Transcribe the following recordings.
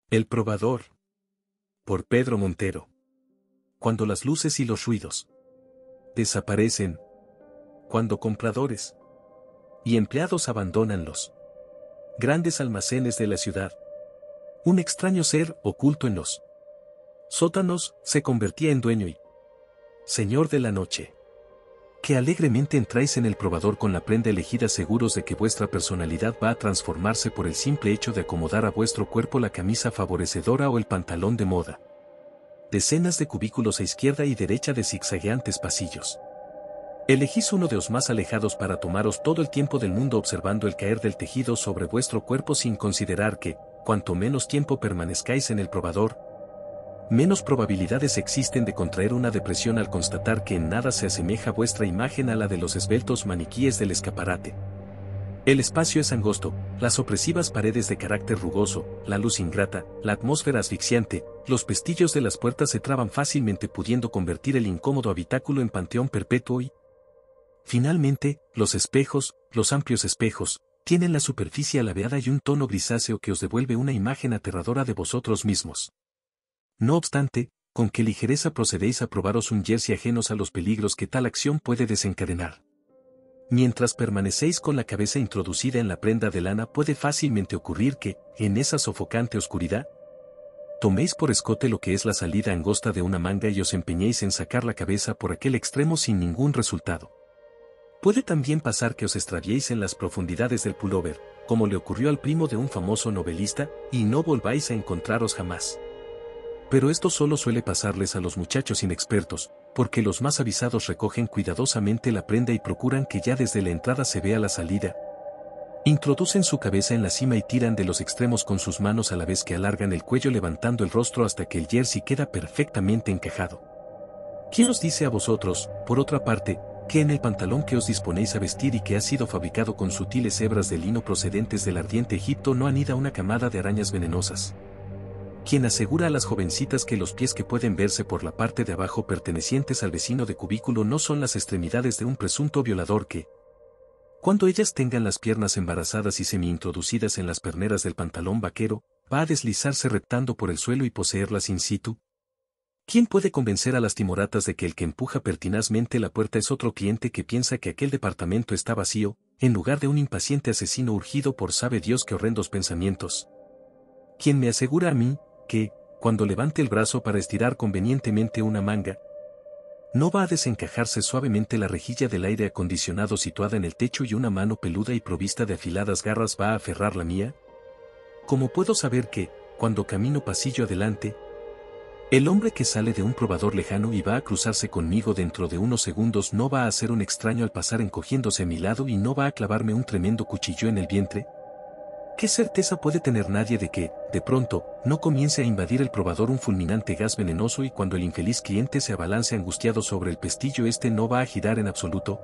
El probador. Por Pedro Montero. Cuando las luces y los ruidos desaparecen. Cuando compradores y empleados abandonan los grandes almacenes de la ciudad. Un extraño ser, oculto en los sótanos, se convertía en dueño y señor de la noche. Que alegremente entráis en el probador con la prenda elegida, seguros de que vuestra personalidad va a transformarse por el simple hecho de acomodar a vuestro cuerpo la camisa favorecedora o el pantalón de moda. Decenas de cubículos a izquierda y derecha de zigzagueantes pasillos. Elegís uno de los más alejados para tomaros todo el tiempo del mundo observando el caer del tejido sobre vuestro cuerpo, sin considerar que, cuanto menos tiempo permanezcáis en el probador, menos probabilidades existen de contraer una depresión al constatar que en nada se asemeja vuestra imagen a la de los esbeltos maniquíes del escaparate. El espacio es angosto, las opresivas paredes de carácter rugoso, la luz ingrata, la atmósfera asfixiante, los pestillos de las puertas se traban fácilmente, pudiendo convertir el incómodo habitáculo en panteón perpetuo y, finalmente, los espejos, los amplios espejos, tienen la superficie alabeada y un tono grisáceo que os devuelve una imagen aterradora de vosotros mismos. No obstante, con qué ligereza procedéis a probaros un jersey ajenos a los peligros que tal acción puede desencadenar. Mientras permanecéis con la cabeza introducida en la prenda de lana, puede fácilmente ocurrir que, en esa sofocante oscuridad, toméis por escote lo que es la salida angosta de una manga y os empeñéis en sacar la cabeza por aquel extremo sin ningún resultado. Puede también pasar que os extraviéis en las profundidades del pullover, como le ocurrió al primo de un famoso novelista, y no volváis a encontraros jamás. Pero esto solo suele pasarles a los muchachos inexpertos, porque los más avisados recogen cuidadosamente la prenda y procuran que ya desde la entrada se vea la salida. Introducen su cabeza en la cima y tiran de los extremos con sus manos a la vez que alargan el cuello, levantando el rostro hasta que el jersey queda perfectamente encajado. ¿Quién os dice a vosotros, por otra parte, que en el pantalón que os disponéis a vestir y que ha sido fabricado con sutiles hebras de lino procedentes del ardiente Egipto no anida una camada de arañas venenosas? Quien asegura a las jovencitas que los pies que pueden verse por la parte de abajo pertenecientes al vecino de cubículo no son las extremidades de un presunto violador que, cuando ellas tengan las piernas embarazadas y semi-introducidas en las perneras del pantalón vaquero, va a deslizarse reptando por el suelo y poseerlas in situ? ¿Quién puede convencer a las timoratas de que el que empuja pertinazmente la puerta es otro cliente que piensa que aquel departamento está vacío, en lugar de un impaciente asesino urgido por sabe Dios qué horrendos pensamientos? ¿Quién me asegura a mí que, cuando levante el brazo para estirar convenientemente una manga, no va a desencajarse suavemente la rejilla del aire acondicionado situada en el techo y una mano peluda y provista de afiladas garras va a aferrar la mía? ¿Cómo puedo saber que, cuando camino pasillo adelante, el hombre que sale de un probador lejano y va a cruzarse conmigo dentro de unos segundos no va a ser un extraño al pasar encogiéndose a mi lado y no va a clavarme un tremendo cuchillo en el vientre? ¿Qué certeza puede tener nadie de que, de pronto, no comience a invadir el probador un fulminante gas venenoso y cuando el infeliz cliente se abalance angustiado sobre el pestillo este no va a girar en absoluto?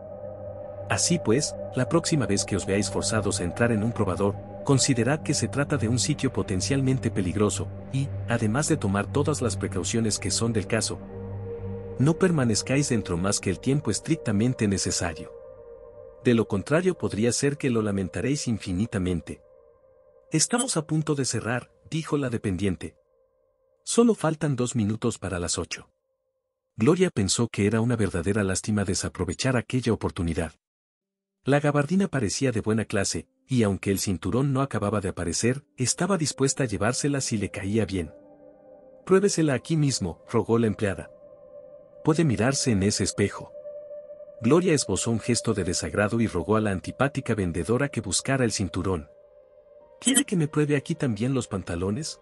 Así pues, la próxima vez que os veáis forzados a entrar en un probador, considerad que se trata de un sitio potencialmente peligroso, y, además de tomar todas las precauciones que son del caso, no permanezcáis dentro más que el tiempo estrictamente necesario. De lo contrario podría ser que lo lamentaréis infinitamente. Estamos a punto de cerrar, dijo la dependiente. Solo faltan 2 minutos para las 8. Gloria pensó que era una verdadera lástima desaprovechar aquella oportunidad. La gabardina parecía de buena clase, y aunque el cinturón no acababa de aparecer, estaba dispuesta a llevársela si le caía bien. Pruébesela aquí mismo, rogó la empleada. Puede mirarse en ese espejo. Gloria esbozó un gesto de desagrado y rogó a la antipática vendedora que buscara el cinturón. ¿Quiere que me pruebe aquí también los pantalones?,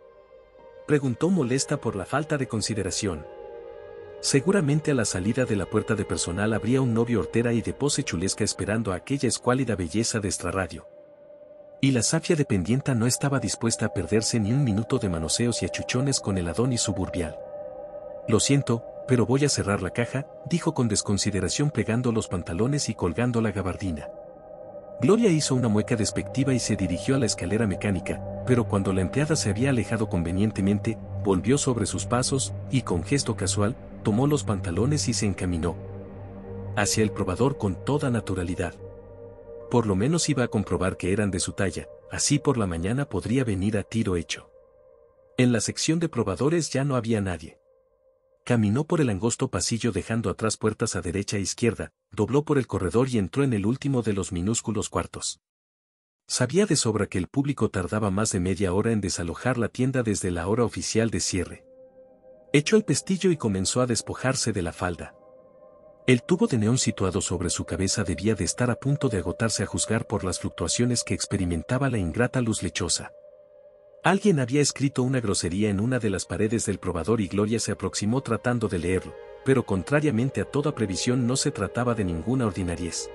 preguntó molesta por la falta de consideración. Seguramente a la salida de la puerta de personal habría un novio hortera y de pose chulesca esperando a aquella escuálida belleza de extrarradio. Y la safia dependienta no estaba dispuesta a perderse ni un minuto de manoseos y achuchones con el Adonis suburbial. Lo siento, pero voy a cerrar la caja, dijo con desconsideración plegando los pantalones y colgando la gabardina. Gloria hizo una mueca despectiva y se dirigió a la escalera mecánica, pero cuando la empleada se había alejado convenientemente, volvió sobre sus pasos, y con gesto casual, tomó los pantalones y se encaminó hacia el probador con toda naturalidad. Por lo menos iba a comprobar que eran de su talla, así por la mañana podría venir a tiro hecho. En la sección de probadores ya no había nadie. Caminó por el angosto pasillo dejando atrás puertas a derecha e izquierda, dobló por el corredor y entró en el último de los minúsculos cuartos. Sabía de sobra que el público tardaba más de media hora en desalojar la tienda desde la hora oficial de cierre. Echó el pestillo y comenzó a despojarse de la falda. El tubo de neón situado sobre su cabeza debía de estar a punto de agotarse a juzgar por las fluctuaciones que experimentaba la ingrata luz lechosa. Alguien había escrito una grosería en una de las paredes del probador y Gloria se aproximó tratando de leerlo, pero contrariamente a toda previsión no se trataba de ninguna ordinariez.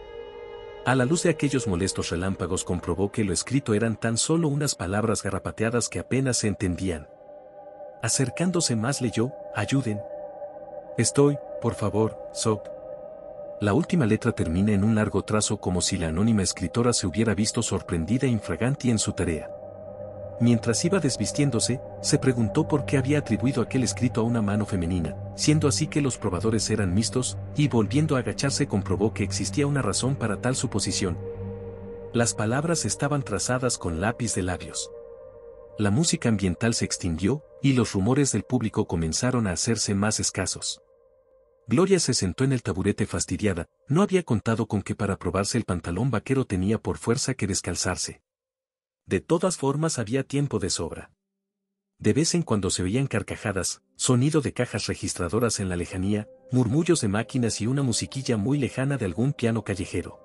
A la luz de aquellos molestos relámpagos comprobó que lo escrito eran tan solo unas palabras garrapateadas que apenas se entendían. Acercándose más leyó, ayuden. Estoy, por favor, Soap. La última letra termina en un largo trazo como si la anónima escritora se hubiera visto sorprendida infraganti en su tarea. Mientras iba desvistiéndose, se preguntó por qué había atribuido aquel escrito a una mano femenina, siendo así que los probadores eran mixtos, y volviendo a agacharse comprobó que existía una razón para tal suposición. Las palabras estaban trazadas con lápiz de labios. La música ambiental se extinguió, y los rumores del público comenzaron a hacerse más escasos. Gloria se sentó en el taburete fastidiada, no había contado con que para probarse el pantalón vaquero tenía por fuerza que descalzarse. De todas formas había tiempo de sobra. De vez en cuando se oían carcajadas, sonido de cajas registradoras en la lejanía, murmullos de máquinas y una musiquilla muy lejana de algún piano callejero.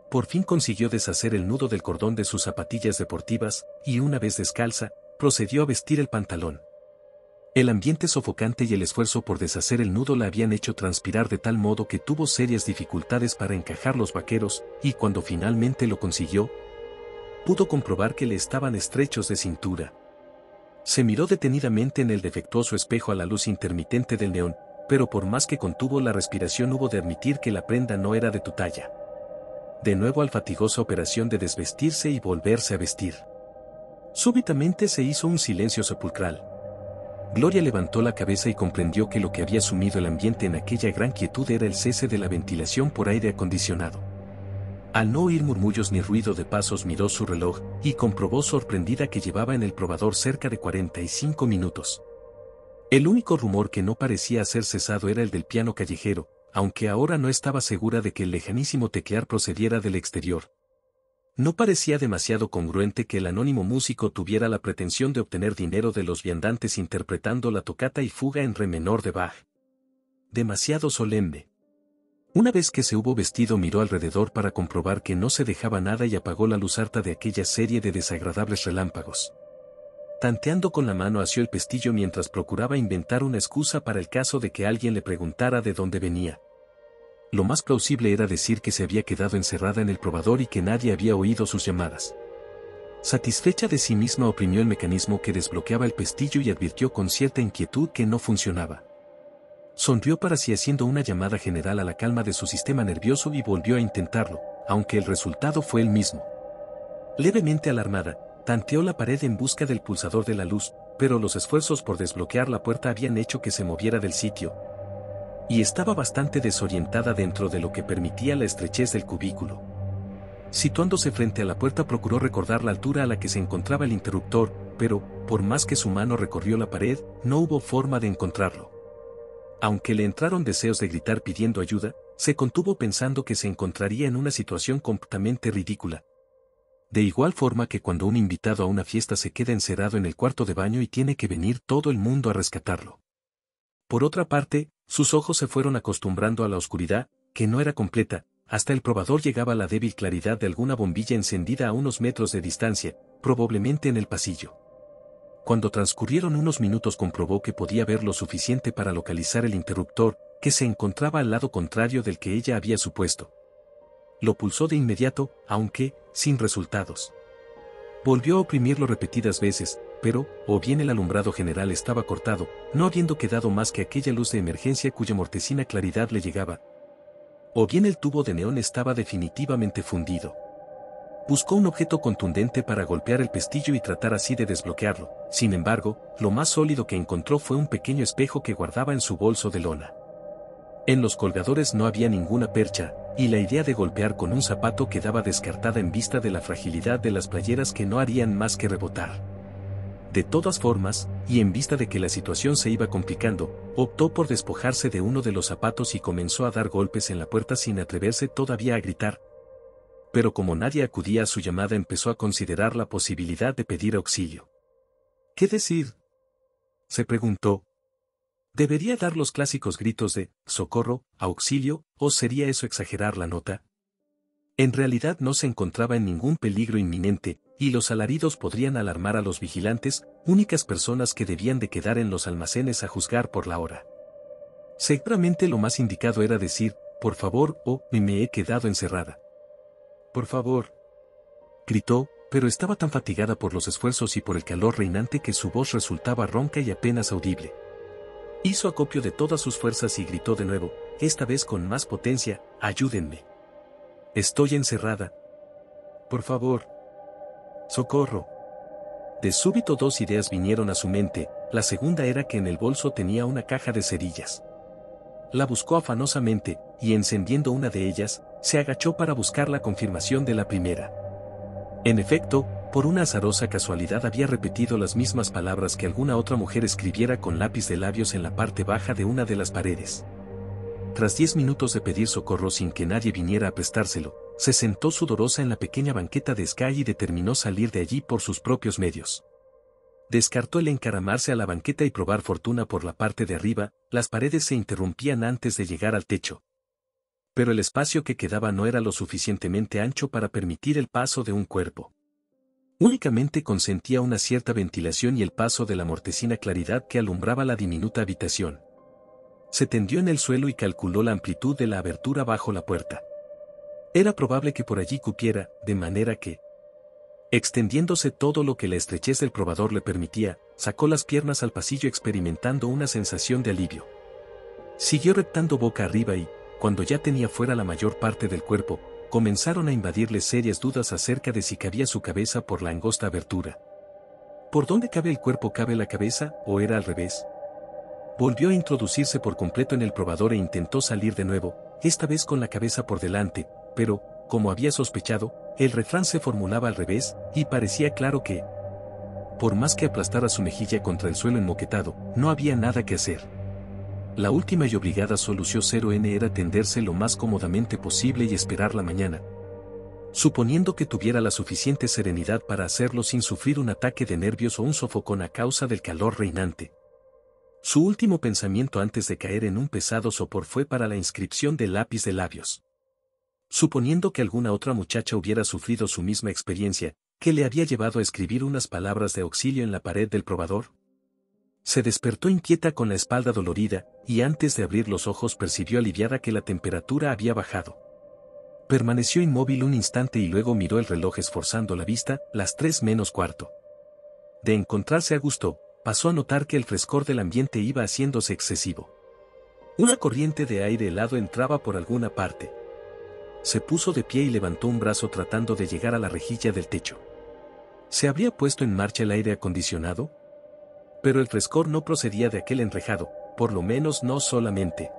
Por fin consiguió deshacer el nudo del cordón de sus zapatillas deportivas, y una vez descalza, procedió a vestir el pantalón. El ambiente sofocante y el esfuerzo por deshacer el nudo la habían hecho transpirar de tal modo que tuvo serias dificultades para encajar los vaqueros, y cuando finalmente lo consiguió, pudo comprobar que le estaban estrechos de cintura. Se miró detenidamente en el defectuoso espejo a la luz intermitente del neón, pero por más que contuvo la respiración hubo de admitir que la prenda no era de tu talla. De nuevo al fatigosa operación de desvestirse y volverse a vestir. Súbitamente se hizo un silencio sepulcral. Gloria levantó la cabeza y comprendió que lo que había sumido el ambiente en aquella gran quietud era el cese de la ventilación por aire acondicionado. Al no oír murmullos ni ruido de pasos miró su reloj, y comprobó sorprendida que llevaba en el probador cerca de 45 minutos. El único rumor que no parecía hacer cesado era el del piano callejero, aunque ahora no estaba segura de que el lejanísimo teclear procediera del exterior. No parecía demasiado congruente que el anónimo músico tuviera la pretensión de obtener dinero de los viandantes interpretando la tocata y fuga en re menor de Bach. Demasiado solemne. Una vez que se hubo vestido miró alrededor para comprobar que no se dejaba nada y apagó la luz harta de aquella serie de desagradables relámpagos. Tanteando con la mano asió el pestillo mientras procuraba inventar una excusa para el caso de que alguien le preguntara de dónde venía. Lo más plausible era decir que se había quedado encerrada en el probador y que nadie había oído sus llamadas. Satisfecha de sí misma oprimió el mecanismo que desbloqueaba el pestillo y advirtió con cierta inquietud que no funcionaba. Sonrió para sí haciendo una llamada general a la calma de su sistema nervioso y volvió a intentarlo, aunque el resultado fue el mismo. Levemente alarmada, tanteó la pared en busca del pulsador de la luz, pero los esfuerzos por desbloquear la puerta habían hecho que se moviera del sitio, y estaba bastante desorientada dentro de lo que permitía la estrechez del cubículo. Situándose frente a la puerta procuró recordar la altura a la que se encontraba el interruptor, pero, por más que su mano recorrió la pared, no hubo forma de encontrarlo. Aunque le entraron deseos de gritar pidiendo ayuda, se contuvo pensando que se encontraría en una situación completamente ridícula. De igual forma que cuando un invitado a una fiesta se queda encerrado en el cuarto de baño y tiene que venir todo el mundo a rescatarlo. Por otra parte, sus ojos se fueron acostumbrando a la oscuridad, que no era completa, hasta el probador llegaba la débil claridad de alguna bombilla encendida a unos metros de distancia, probablemente en el pasillo. Cuando transcurrieron unos minutos comprobó que podía ver lo suficiente para localizar el interruptor, que se encontraba al lado contrario del que ella había supuesto. Lo pulsó de inmediato, aunque, sin resultados. Volvió a oprimirlo repetidas veces, pero, o bien el alumbrado general estaba cortado, no habiendo quedado más que aquella luz de emergencia cuya mortecina claridad le llegaba. O bien el tubo de neón estaba definitivamente fundido. Buscó un objeto contundente para golpear el pestillo y tratar así de desbloquearlo. Sin embargo, lo más sólido que encontró fue un pequeño espejo que guardaba en su bolso de lona. En los colgadores no había ninguna percha, y la idea de golpear con un zapato quedaba descartada en vista de la fragilidad de las playeras que no harían más que rebotar. De todas formas, y en vista de que la situación se iba complicando, optó por despojarse de uno de los zapatos y comenzó a dar golpes en la puerta sin atreverse todavía a gritar. Pero como nadie acudía a su llamada, empezó a considerar la posibilidad de pedir auxilio. ¿Qué decir?, se preguntó. ¿Debería dar los clásicos gritos de «socorro», «auxilio», o sería eso exagerar la nota? En realidad no se encontraba en ningún peligro inminente, y los alaridos podrían alarmar a los vigilantes, únicas personas que debían de quedar en los almacenes a juzgar por la hora. Seguramente lo más indicado era decir «por favor» o «me he quedado encerrada». «Por favor», gritó, pero estaba tan fatigada por los esfuerzos y por el calor reinante que su voz resultaba ronca y apenas audible. Hizo acopio de todas sus fuerzas y gritó de nuevo, esta vez con más potencia, «ayúdenme. Estoy encerrada. Por favor. Socorro». De súbito dos ideas vinieron a su mente, la segunda era que en el bolso tenía una caja de cerillas. La buscó afanosamente, y encendiendo una de ellas, se agachó para buscar la confirmación de la primera. En efecto, por una azarosa casualidad había repetido las mismas palabras que alguna otra mujer escribiera con lápiz de labios en la parte baja de una de las paredes. Tras 10 minutos de pedir socorro sin que nadie viniera a prestárselo, se sentó sudorosa en la pequeña banqueta de Sky y determinó salir de allí por sus propios medios. Descartó el encaramarse a la banqueta y probar fortuna por la parte de arriba, las paredes se interrumpían antes de llegar al techo. Pero el espacio que quedaba no era lo suficientemente ancho para permitir el paso de un cuerpo. Únicamente consentía una cierta ventilación y el paso de la mortecina claridad que alumbraba la diminuta habitación. Se tendió en el suelo y calculó la amplitud de la abertura bajo la puerta. Era probable que por allí cupiera, de manera que, extendiéndose todo lo que la estrechez del probador le permitía, sacó las piernas al pasillo experimentando una sensación de alivio. Siguió reptando boca arriba y, cuando ya tenía fuera la mayor parte del cuerpo, comenzaron a invadirle serias dudas acerca de si cabía su cabeza por la angosta abertura. ¿Por dónde cabe el cuerpo cabe la cabeza, o era al revés? Volvió a introducirse por completo en el probador e intentó salir de nuevo, esta vez con la cabeza por delante, pero, como había sospechado, el refrán se formulaba al revés, y parecía claro que, por más que aplastara su mejilla contra el suelo enmoquetado, no había nada que hacer. La última y obligada solución 0N era tenderse lo más cómodamente posible y esperar la mañana. Suponiendo que tuviera la suficiente serenidad para hacerlo sin sufrir un ataque de nervios o un sofocón a causa del calor reinante. Su último pensamiento antes de caer en un pesado sopor fue para la inscripción del lápiz de labios. Suponiendo que alguna otra muchacha hubiera sufrido su misma experiencia, ¿qué le había llevado a escribir unas palabras de auxilio en la pared del probador? Se despertó inquieta con la espalda dolorida, y antes de abrir los ojos percibió aliviada que la temperatura había bajado. Permaneció inmóvil un instante y luego miró el reloj esforzando la vista, las 3:45. De encontrarse a gusto, pasó a notar que el frescor del ambiente iba haciéndose excesivo. Una corriente de aire helado entraba por alguna parte. Se puso de pie y levantó un brazo tratando de llegar a la rejilla del techo. ¿Se habría puesto en marcha el aire acondicionado? Pero el frescor no procedía de aquel enrejado, por lo menos no solamente.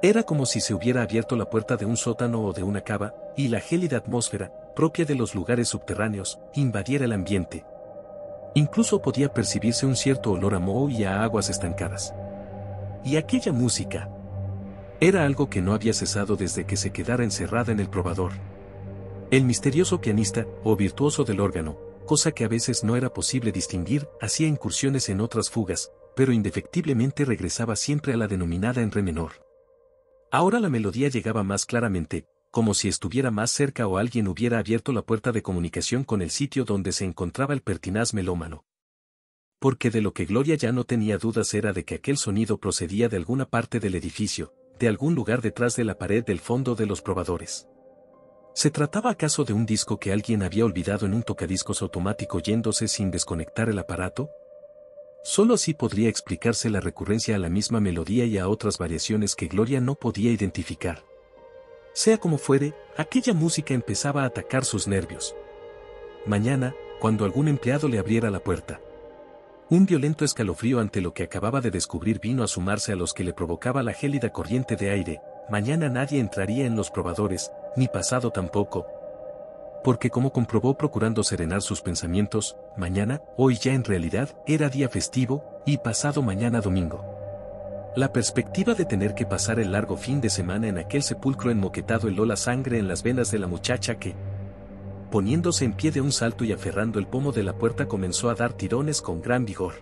Era como si se hubiera abierto la puerta de un sótano o de una cava, y la gélida atmósfera, propia de los lugares subterráneos, invadiera el ambiente. Incluso podía percibirse un cierto olor a moho y a aguas estancadas. ¿Y aquella música? Era algo que no había cesado desde que se quedara encerrada en el probador. El misterioso pianista, o virtuoso del órgano, cosa que a veces no era posible distinguir, hacía incursiones en otras fugas, pero indefectiblemente regresaba siempre a la denominada en re menor. Ahora la melodía llegaba más claramente, como si estuviera más cerca o alguien hubiera abierto la puerta de comunicación con el sitio donde se encontraba el pertinaz melómano. Porque de lo que Gloria ya no tenía dudas era de que aquel sonido procedía de alguna parte del edificio, de algún lugar detrás de la pared del fondo de los probadores. ¿Se trataba acaso de un disco que alguien había olvidado en un tocadiscos automático yéndose sin desconectar el aparato? Solo así podría explicarse la recurrencia a la misma melodía y a otras variaciones que Gloria no podía identificar. Sea como fuere, aquella música empezaba a atacar sus nervios. Mañana, cuando algún empleado le abriera la puerta. Un violento escalofrío ante lo que acababa de descubrir vino a sumarse a los que le provocaba la gélida corriente de aire. Mañana nadie entraría en los probadores, ni pasado tampoco. porque como comprobó procurando serenar sus pensamientos, mañana, hoy ya en realidad, era día festivo, y pasado mañana domingo. La perspectiva de tener que pasar el largo fin de semana en aquel sepulcro enmoquetado heló la sangre en las venas de la muchacha que, poniéndose en pie de un salto y aferrando el pomo de la puerta, comenzó a dar tirones con gran vigor.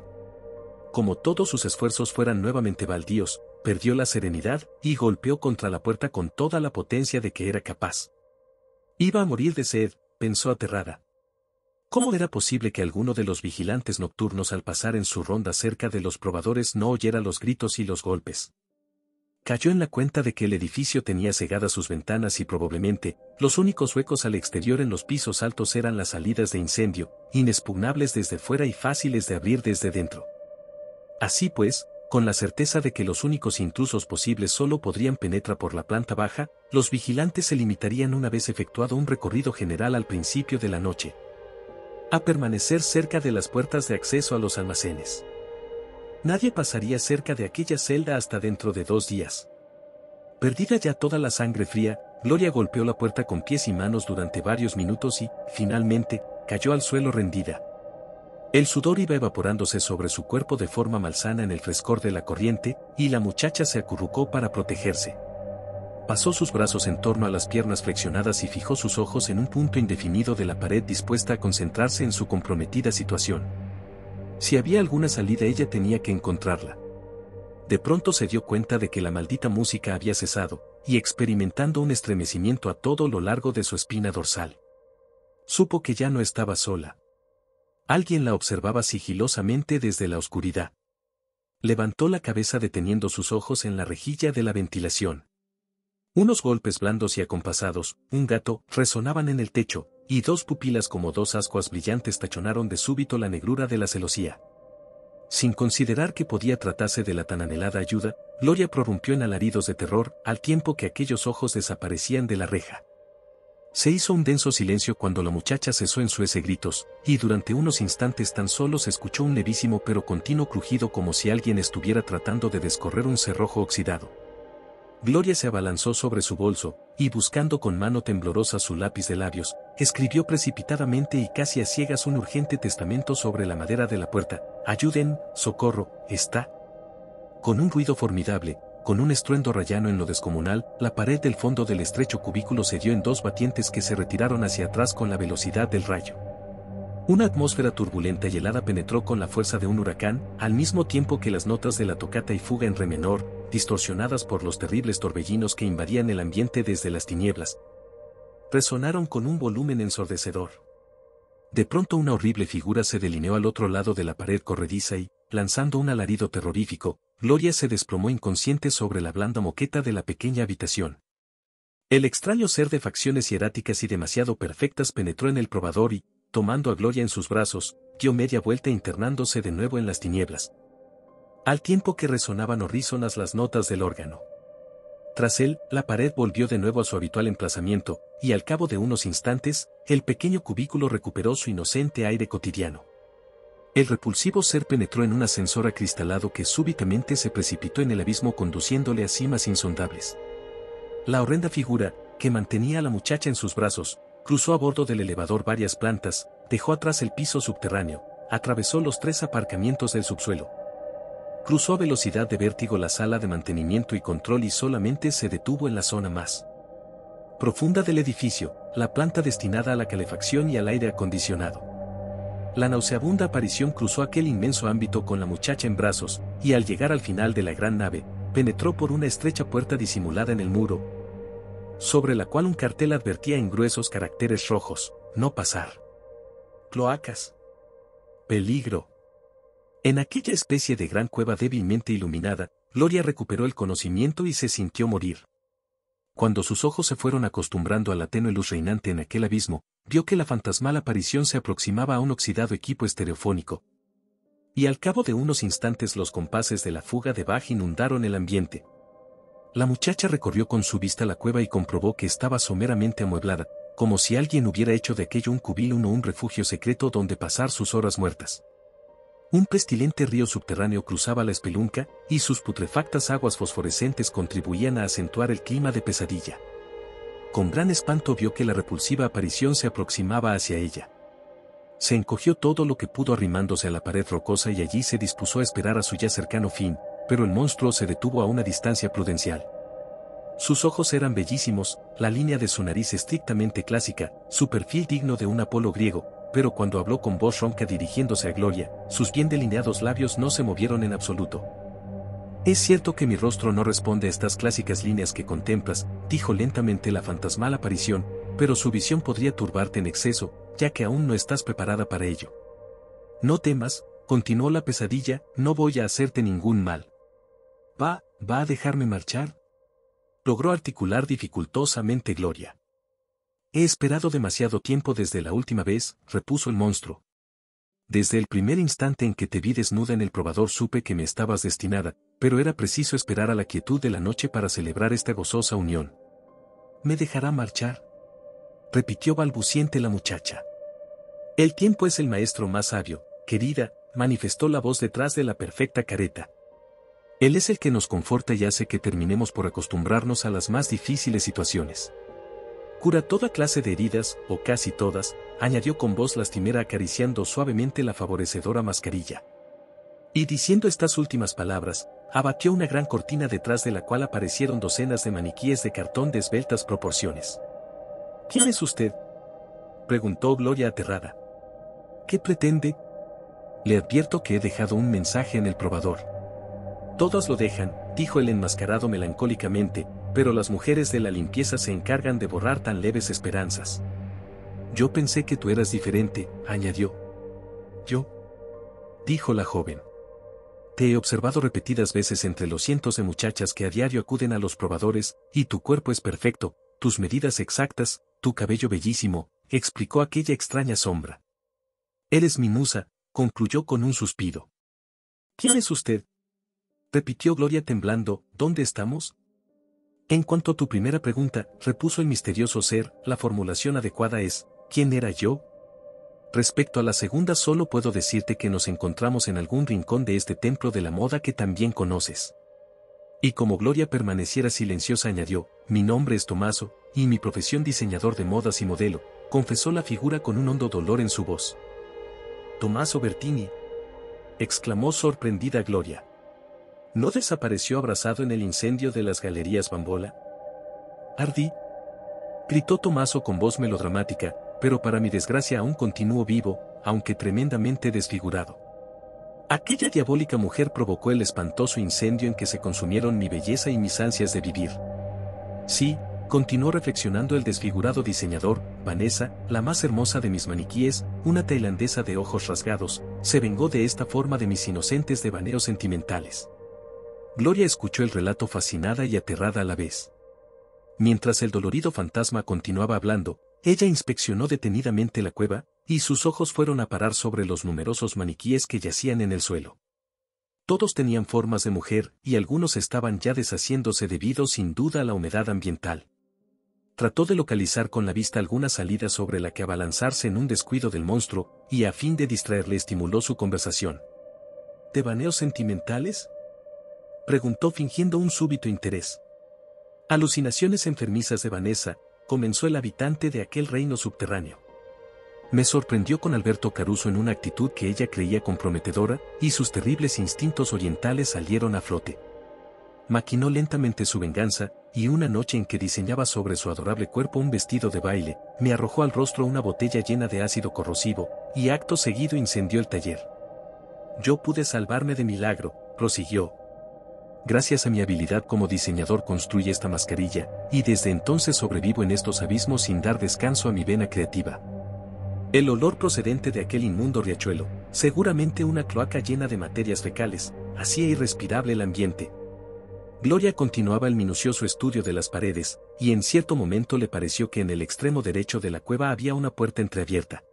Como todos sus esfuerzos fueran nuevamente baldíos, perdió la serenidad y golpeó contra la puerta con toda la potencia de que era capaz. Iba a morir de sed, pensó aterrada. ¿Cómo era posible que alguno de los vigilantes nocturnos al pasar en su ronda cerca de los probadores no oyera los gritos y los golpes? Cayó en la cuenta de que el edificio tenía cegadas sus ventanas y probablemente, los únicos huecos al exterior en los pisos altos eran las salidas de incendio, inexpugnables desde fuera y fáciles de abrir desde dentro. Así pues, con la certeza de que los únicos intrusos posibles solo podrían penetrar por la planta baja, los vigilantes se limitarían una vez efectuado un recorrido general al principio de la noche a permanecer cerca de las puertas de acceso a los almacenes. Nadie pasaría cerca de aquella celda hasta dentro de 2 días. Perdida ya toda la sangre fría, Gloria golpeó la puerta con pies y manos durante varios minutos y, finalmente, cayó al suelo rendida. El sudor iba evaporándose sobre su cuerpo de forma malsana en el frescor de la corriente, y la muchacha se acurrucó para protegerse. Pasó sus brazos en torno a las piernas flexionadas y fijó sus ojos en un punto indefinido de la pared, dispuesta a concentrarse en su comprometida situación. Si había alguna salida, ella tenía que encontrarla. De pronto se dio cuenta de que la maldita música había cesado, y experimentando un estremecimiento a todo lo largo de su espina dorsal, supo que ya no estaba sola. Alguien la observaba sigilosamente desde la oscuridad. Levantó la cabeza deteniendo sus ojos en la rejilla de la ventilación. Unos golpes blandos y acompasados, un gato, resonaban en el techo, y 2 pupilas como 2 ascuas brillantes tachonaron de súbito la negrura de la celosía. Sin considerar que podía tratarse de la tan anhelada ayuda, Gloria prorrumpió en alaridos de terror, al tiempo que aquellos ojos desaparecían de la reja. Se hizo un denso silencio cuando la muchacha cesó en sus gritos, y durante unos instantes tan solo se escuchó un levísimo pero continuo crujido, como si alguien estuviera tratando de descorrer un cerrojo oxidado. Gloria se abalanzó sobre su bolso, y buscando con mano temblorosa su lápiz de labios, escribió precipitadamente y casi a ciegas un urgente testamento sobre la madera de la puerta: «Ayuden, socorro, está». Con un ruido formidable, con un estruendo rayano en lo descomunal, la pared del fondo del estrecho cubículo se dio en 2 batientes que se retiraron hacia atrás con la velocidad del rayo. Una atmósfera turbulenta y helada penetró con la fuerza de un huracán, al mismo tiempo que las notas de la tocata y fuga en re menor, distorsionadas por los terribles torbellinos que invadían el ambiente desde las tinieblas, resonaron con un volumen ensordecedor. De pronto una horrible figura se delineó al otro lado de la pared corrediza y, lanzando un alarido terrorífico, Gloria se desplomó inconsciente sobre la blanda moqueta de la pequeña habitación. El extraño ser de facciones hieráticas y demasiado perfectas penetró en el probador y, tomando a Gloria en sus brazos, dio media vuelta internándose de nuevo en las tinieblas, al tiempo que resonaban horrísonas las notas del órgano. Tras él, la pared volvió de nuevo a su habitual emplazamiento, y al cabo de unos instantes, el pequeño cubículo recuperó su inocente aire cotidiano. El repulsivo ser penetró en un ascensor acristalado que súbitamente se precipitó en el abismo, conduciéndole a cimas insondables. La horrenda figura, que mantenía a la muchacha en sus brazos, cruzó a bordo del elevador varias plantas, dejó atrás el piso subterráneo, atravesó los 3 aparcamientos del subsuelo, cruzó a velocidad de vértigo la sala de mantenimiento y control y solamente se detuvo en la zona más profunda del edificio, la planta destinada a la calefacción y al aire acondicionado. La nauseabunda aparición cruzó aquel inmenso ámbito con la muchacha en brazos, y al llegar al final de la gran nave, penetró por una estrecha puerta disimulada en el muro, sobre la cual un cartel advertía en gruesos caracteres rojos: «No pasar. Cloacas. Peligro». En aquella especie de gran cueva débilmente iluminada, Gloria recuperó el conocimiento y se sintió morir. Cuando sus ojos se fueron acostumbrando a la tenue luz reinante en aquel abismo, vio que la fantasmal aparición se aproximaba a un oxidado equipo estereofónico. Y al cabo de unos instantes los compases de la fuga de Bach inundaron el ambiente. La muchacha recorrió con su vista la cueva y comprobó que estaba someramente amueblada, como si alguien hubiera hecho de aquello un cubilum o un refugio secreto donde pasar sus horas muertas. Un pestilente río subterráneo cruzaba la espelunca, y sus putrefactas aguas fosforescentes contribuían a acentuar el clima de pesadilla. con gran espanto vio que la repulsiva aparición se aproximaba hacia ella. Se encogió todo lo que pudo arrimándose a la pared rocosa y allí se dispuso a esperar a su ya cercano fin, pero el monstruo se detuvo a una distancia prudencial. Sus ojos eran bellísimos, la línea de su nariz estrictamente clásica, su perfil digno de un Apolo griego, pero cuando habló con voz ronca dirigiéndose a Gloria, sus bien delineados labios no se movieron en absoluto. «Es cierto que mi rostro no responde a estas clásicas líneas que contemplas», dijo lentamente la fantasmal aparición, «pero su visión podría turbarte en exceso, ya que aún no estás preparada para ello. No temas», continuó la pesadilla, «no voy a hacerte ningún mal». ¿Va a dejarme marchar?», logró articular dificultosamente Gloria. «He esperado demasiado tiempo desde la última vez», repuso el monstruo. «Desde el primer instante en que te vi desnuda en el probador supe que me estabas destinada, pero era preciso esperar a la quietud de la noche para celebrar esta gozosa unión». «¿Me dejará marchar?», repitió balbuciente la muchacha. «El tiempo es el maestro más sabio, querida», manifestó la voz detrás de la perfecta careta. «Él es el que nos conforta y hace que terminemos por acostumbrarnos a las más difíciles situaciones. Cura toda clase de heridas, o casi todas», añadió con voz lastimera acariciando suavemente la favorecedora mascarilla. Y diciendo estas últimas palabras, abatió una gran cortina detrás de la cual aparecieron docenas de maniquíes de cartón de esbeltas proporciones. «¿Quién es usted?», preguntó Gloria aterrada. «¿Qué pretende?». «Le advierto que he dejado un mensaje en el probador». «Todos lo dejan», dijo el enmascarado melancólicamente, «pero las mujeres de la limpieza se encargan de borrar tan leves esperanzas». «Yo pensé que tú eras diferente», añadió. «¿Yo?», dijo la joven. «Te he observado repetidas veces entre los cientos de muchachas que a diario acuden a los probadores, y tu cuerpo es perfecto, tus medidas exactas, tu cabello bellísimo», explicó aquella extraña sombra. «Eres mi musa», concluyó con un suspiro. «¿Quién es usted?», repitió Gloria temblando. «¿Dónde estamos?». «En cuanto a tu primera pregunta», repuso el misterioso ser, «la formulación adecuada es, ¿quién era yo?». Respecto a la segunda solo puedo decirte que nos encontramos en algún rincón de este templo de la moda que también conoces». Y como Gloria permaneciera silenciosa añadió, «Mi nombre es Tommaso, y mi profesión diseñador de modas y modelo», confesó la figura con un hondo dolor en su voz. «Tommaso Bertini», exclamó sorprendida Gloria. «¿No desapareció abrazado en el incendio de las Galerías Bambola?». «Ardí», gritó Tommaso con voz melodramática, «pero para mi desgracia aún continúo vivo, aunque tremendamente desfigurado. Aquella diabólica mujer provocó el espantoso incendio en que se consumieron mi belleza y mis ansias de vivir». «Sí», continuó reflexionando el desfigurado diseñador, «Vanessa, la más hermosa de mis maniquíes, una tailandesa de ojos rasgados, se vengó de esta forma de mis inocentes devaneos sentimentales». Gloria escuchó el relato fascinada y aterrada a la vez. Mientras el dolorido fantasma continuaba hablando, ella inspeccionó detenidamente la cueva, y sus ojos fueron a parar sobre los numerosos maniquíes que yacían en el suelo. Todos tenían formas de mujer, y algunos estaban ya deshaciéndose debido sin duda a la humedad ambiental. Trató de localizar con la vista alguna salida sobre la que abalanzarse en un descuido del monstruo, y a fin de distraerle estimuló su conversación. «¿Devaneos sentimentales?», preguntó fingiendo un súbito interés. «Alucinaciones enfermizas de Vanessa», comenzó el habitante de aquel reino subterráneo. «Me sorprendió con Alberto Caruso en una actitud que ella creía comprometedora, y sus terribles instintos orientales salieron a flote. Maquinó lentamente su venganza, y una noche en que diseñaba sobre su adorable cuerpo un vestido de baile, me arrojó al rostro una botella llena de ácido corrosivo, y acto seguido incendió el taller. Yo pude salvarme de milagro», prosiguió. «Gracias a mi habilidad como diseñador construí esta mascarilla, y desde entonces sobrevivo en estos abismos sin dar descanso a mi vena creativa. El olor procedente de aquel inmundo riachuelo, seguramente una cloaca llena de materias fecales, hacía irrespirable el ambiente». Gloria continuaba el minucioso estudio de las paredes, y en cierto momento le pareció que en el extremo derecho de la cueva había una puerta entreabierta.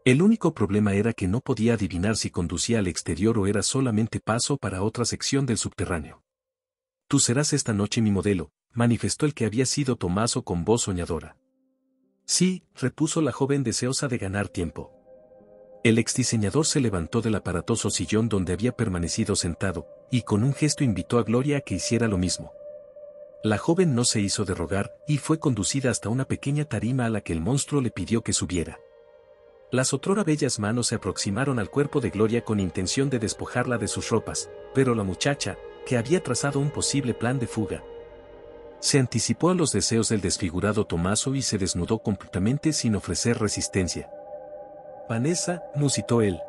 El único problema era que no podía adivinar si conducía al exterior o era solamente paso para otra sección del subterráneo. «Tú serás esta noche mi modelo», manifestó el que había sido Tommaso con voz soñadora. «Sí», repuso la joven deseosa de ganar tiempo. El exdiseñador se levantó del aparatoso sillón donde había permanecido sentado, y con un gesto invitó a Gloria a que hiciera lo mismo. La joven no se hizo de rogar y fue conducida hasta una pequeña tarima a la que el monstruo le pidió que subiera. Las otrora bellas manos se aproximaron al cuerpo de Gloria con intención de despojarla de sus ropas, pero la muchacha, que había trazado un posible plan de fuga, se anticipó a los deseos del desfigurado Tommaso y se desnudó completamente sin ofrecer resistencia. «Vanessa», musitó él.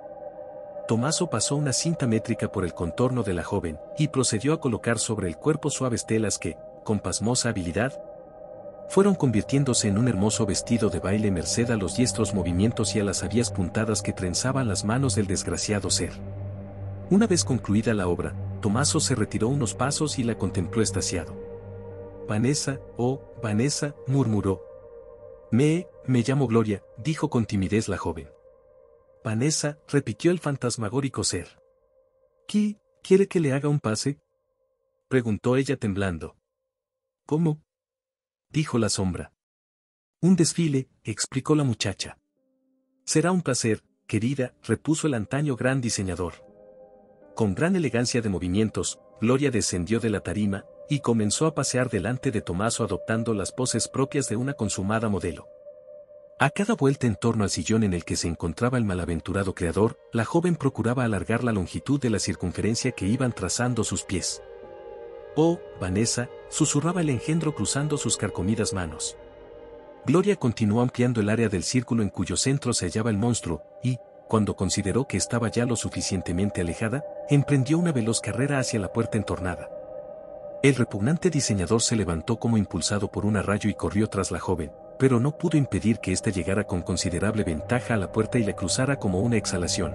Tommaso pasó una cinta métrica por el contorno de la joven y procedió a colocar sobre el cuerpo suaves telas que, con pasmosa habilidad, fueron convirtiéndose en un hermoso vestido de baile merced a los diestros movimientos y a las sabias puntadas que trenzaban las manos del desgraciado ser. Una vez concluida la obra, Tommaso se retiró unos pasos y la contempló extasiado. «Vanessa, oh, Vanessa», murmuró. Me llamo Gloria», dijo con timidez la joven. «Vanessa», repitió el fantasmagórico ser. ¿Quiere que le haga un pase?», preguntó ella temblando. «¿Cómo?», dijo la sombra. «Un desfile», explicó la muchacha. «Será un placer, querida», repuso el antaño gran diseñador. Con gran elegancia de movimientos, Gloria descendió de la tarima y comenzó a pasear delante de Tommaso adoptando las poses propias de una consumada modelo. A cada vuelta en torno al sillón en el que se encontraba el malaventurado creador, la joven procuraba alargar la longitud de la circunferencia que iban trazando sus pies. «Oh, Vanessa», susurraba el engendro cruzando sus carcomidas manos. Gloria continuó ampliando el área del círculo en cuyo centro se hallaba el monstruo, y, cuando consideró que estaba ya lo suficientemente alejada, emprendió una veloz carrera hacia la puerta entornada. El repugnante diseñador se levantó como impulsado por un rayo y corrió tras la joven, pero no pudo impedir que ésta llegara con considerable ventaja a la puerta y la cruzara como una exhalación.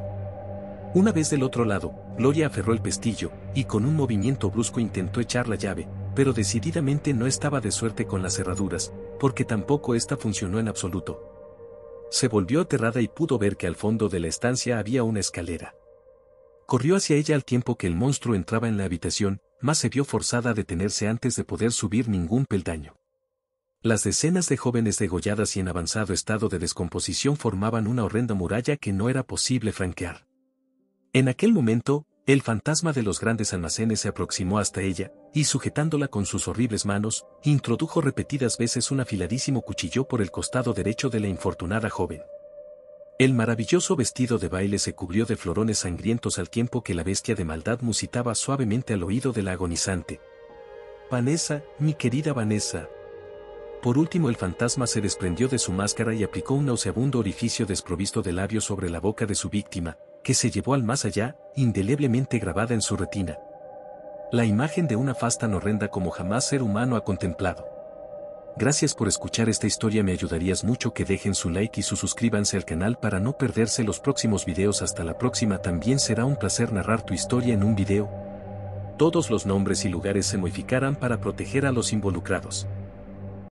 Una vez del otro lado, Gloria aferró el pestillo, y con un movimiento brusco intentó echar la llave, pero decididamente no estaba de suerte con las cerraduras, porque tampoco esta funcionó en absoluto. Se volvió aterrada y pudo ver que al fondo de la estancia había una escalera. Corrió hacia ella al tiempo que el monstruo entraba en la habitación, mas se vio forzada a detenerse antes de poder subir ningún peldaño. Las decenas de jóvenes degolladas y en avanzado estado de descomposición formaban una horrenda muralla que no era posible franquear. En aquel momento, el fantasma de los grandes almacenes se aproximó hasta ella, y sujetándola con sus horribles manos, introdujo repetidas veces un afiladísimo cuchillo por el costado derecho de la infortunada joven. El maravilloso vestido de baile se cubrió de florones sangrientos al tiempo que la bestia de maldad musitaba suavemente al oído de la agonizante. «Vanessa, mi querida Vanessa». Por último el fantasma se desprendió de su máscara y aplicó un nauseabundo orificio desprovisto de labios sobre la boca de su víctima, que se llevó al más allá, indeleblemente grabada en su retina. La imagen de una faz tan horrenda como jamás ser humano ha contemplado. Gracias por escuchar esta historia, me ayudarías mucho que dejen su like y su suscríbanse al canal para no perderse los próximos videos. Hasta la próxima. También será un placer narrar tu historia en un video. Todos los nombres y lugares se modificarán para proteger a los involucrados.